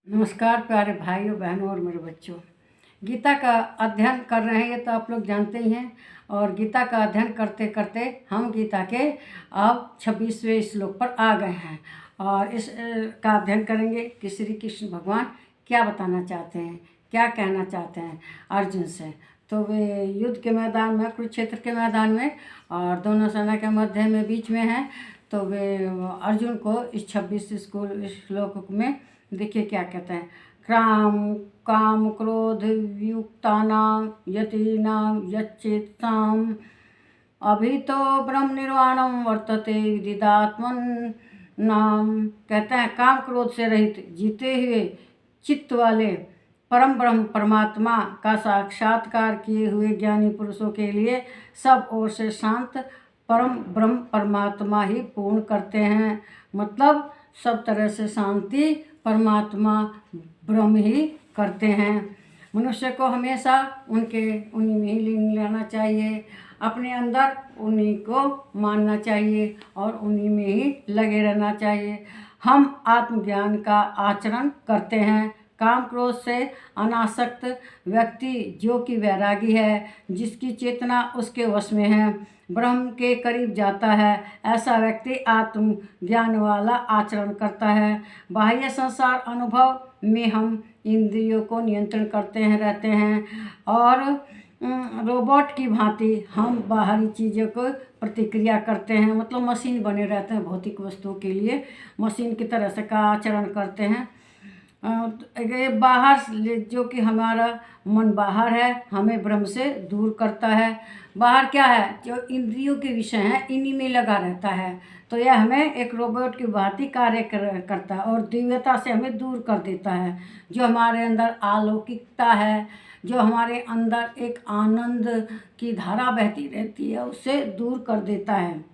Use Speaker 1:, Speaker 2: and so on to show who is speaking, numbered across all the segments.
Speaker 1: नमस्कार प्यारे भाइयों बहनों और मेरे बच्चों। गीता का अध्ययन कर रहे हैं, ये तो आप लोग जानते ही हैं। और गीता का अध्ययन करते करते हम गीता के अब 26वें श्लोक पर आ गए हैं और इस का अध्ययन करेंगे कि श्री कृष्ण भगवान क्या बताना चाहते हैं, क्या कहना चाहते हैं अर्जुन से। तो वे युद्ध के मैदान में, कुरुक्षेत्र के मैदान में, और दोनों सेना के मध्य में, बीच में हैं। तो वे अर्जुन को इस 26 श्लोक में देखिए क्या कहते हैं। काम क्रोध युक्तानां यतीनां यच्चेताम् अभितो ब्रह्म निर्वाणम वर्तते विदिदात्मन नाम। कहते हैं काम क्रोध से रहित जीते हुए चित्त वाले परम ब्रह्म परमात्मा का साक्षात्कार किए हुए ज्ञानी पुरुषों के लिए सब ओर से शांत परम ब्रह्म परमात्मा ही पूर्ण करते हैं। मतलब सब तरह से शांति परमात्मा ब्रह्म ही करते हैं। मनुष्य को हमेशा उन्हीं में ही लीन रहना चाहिए, अपने अंदर उन्हीं को मानना चाहिए और उन्हीं में ही लगे रहना चाहिए। हम आत्मज्ञान का आचरण करते हैं। काम क्रोध से अनासक्त व्यक्ति जो कि वैरागी है, जिसकी चेतना उसके वश में है, ब्रह्म के करीब जाता है। ऐसा व्यक्ति आत्मज्ञान वाला आचरण करता है। बाह्य संसार अनुभव में हम इंद्रियों को नियंत्रण करते हैं रहते हैं और रोबोट की भांति हम बाहरी चीज़ों को प्रतिक्रिया करते हैं। मतलब मशीन बने रहते हैं, भौतिक वस्तुओं के लिए मशीन की तरह से का आचरण करते हैं। बाहर जो कि हमारा मन बाहर है, हमें ब्रह्म से दूर करता है। बाहर क्या है, जो इंद्रियों के विषय हैं, इन्हीं में लगा रहता है। तो यह हमें एक रोबोट की भांति कार्य करता है और दिव्यता से हमें दूर कर देता है। जो हमारे अंदर अलौकिकता है, जो हमारे अंदर एक आनंद की धारा बहती रहती है, उससे दूर कर देता है।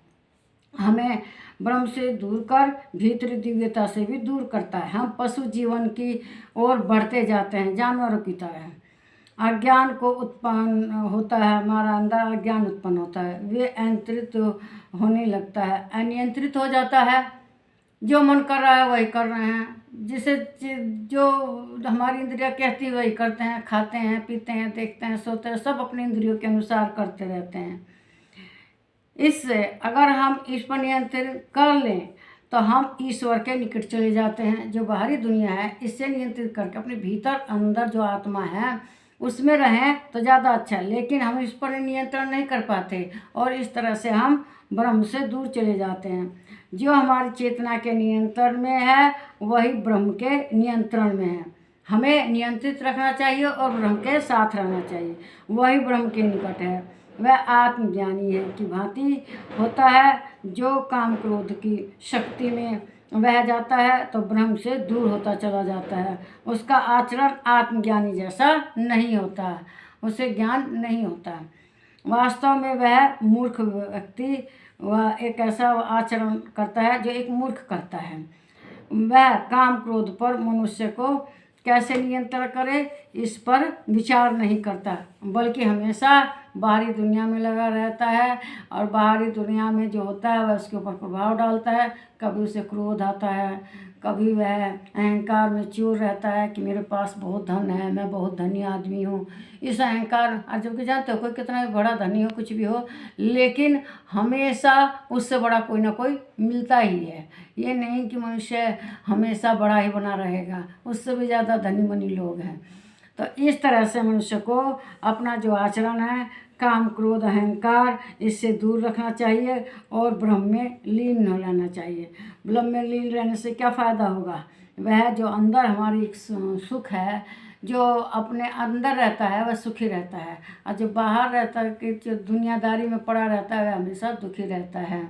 Speaker 1: हमें ब्रह्म से दूर कर भीतरी दिव्यता से भी दूर करता है। हम पशु जीवन की ओर बढ़ते जाते हैं, जानवरों की तरह। अज्ञान को उत्पन्न होता है, हमारा अंदर अज्ञान उत्पन्न होता है, वे अनियंत्रित होने लगता है, अनियंत्रित हो जाता है। जो मन कर रहा है वही कर रहे हैं, जिसे जो हमारी इंद्रियां कहती है वही करते हैं। खाते हैं, पीते हैं, देखते हैं, सोते हैं, सब अपनी इंद्रियों के अनुसार करते रहते हैं। इससे अगर हम इस पर नियंत्रण कर लें तो हम ईश्वर के निकट चले जाते हैं। जो बाहरी दुनिया है, इससे नियंत्रित करके अपने भीतर अंदर जो आत्मा है उसमें रहें तो ज़्यादा अच्छा है। लेकिन हम इस पर नियंत्रण नहीं कर पाते और इस तरह से हम ब्रह्म से दूर चले जाते हैं। जो हमारी चेतना के नियंत्रण में है वही ब्रह्म के नियंत्रण में है। हमें नियंत्रित रखना चाहिए और ब्रह्म के साथ रहना चाहिए, वही ब्रह्म के निकट है। वह आत्मज्ञानी है की भांति होता है। जो काम क्रोध की शक्ति में बह जाता है तो ब्रह्म से दूर होता चला जाता है। उसका आचरण आत्मज्ञानी जैसा नहीं होता, उसे ज्ञान नहीं होता। वास्तव में वह मूर्ख व्यक्ति वह एक ऐसा आचरण करता है जो एक मूर्ख करता है। वह काम क्रोध पर मनुष्य को कैसे नियंत्रण करे इस पर विचार नहीं करता, बल्कि हमेशा बाहरी दुनिया में लगा रहता है और बाहरी दुनिया में जो होता है वह उसके ऊपर प्रभाव डालता है। कभी उसे क्रोध आता है, कभी वह अहंकार में चूर रहता है कि मेरे पास बहुत धन है, मैं बहुत धनी आदमी हूँ। इस अहंकार, और जबकि जानते हो कोई कितना भी बड़ा धनी हो, कुछ भी हो, लेकिन हमेशा उससे बड़ा कोई ना कोई मिलता ही है। ये नहीं कि मनुष्य हमेशा बड़ा ही बना रहेगा, उससे भी ज़्यादा धनी मनी लोग हैं। तो इस तरह से मनुष्य को अपना जो आचरण है, काम क्रोध अहंकार, इससे दूर रखना चाहिए और ब्रह्म में लीन हो रहना चाहिए। ब्रह्म में लीन रहने से क्या फ़ायदा होगा? वह जो अंदर हमारी सुख है, जो अपने अंदर रहता है वह सुखी रहता है, और जो बाहर रहता है कि जो दुनियादारी में पड़ा रहता है वह हमेशा दुखी रहता है।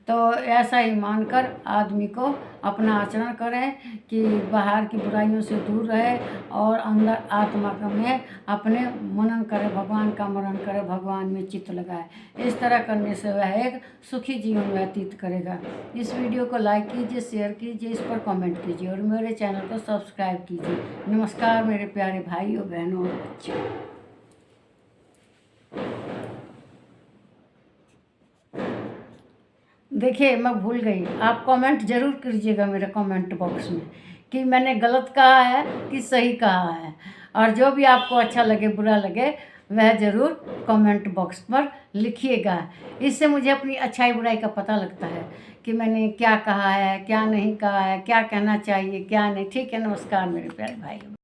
Speaker 1: तो ऐसा ही मानकर आदमी को अपना आचरण करें कि बाहर की बुराइयों से दूर रहे और अंदर आत्मा का में अपने मनन करे, भगवान का मरण करे, भगवान में चित्त लगाए। इस तरह करने से वह एक सुखी जीवन व्यतीत करेगा। इस वीडियो को लाइक कीजिए, शेयर कीजिए, इस पर कमेंट कीजिए और मेरे चैनल को सब्सक्राइब कीजिए। नमस्कार मेरे प्यारे भाइयों बहनों और बच्चों। देखिए मैं भूल गई, आप कमेंट ज़रूर कीजिएगा मेरे कमेंट बॉक्स में कि मैंने गलत कहा है कि सही कहा है। और जो भी आपको अच्छा लगे बुरा लगे वह ज़रूर कमेंट बॉक्स पर लिखिएगा। इससे मुझे अपनी अच्छाई बुराई का पता लगता है कि मैंने क्या कहा है, क्या नहीं कहा है, क्या कहना चाहिए, क्या नहीं। ठीक है, नमस्कार मेरे प्यारे भाई।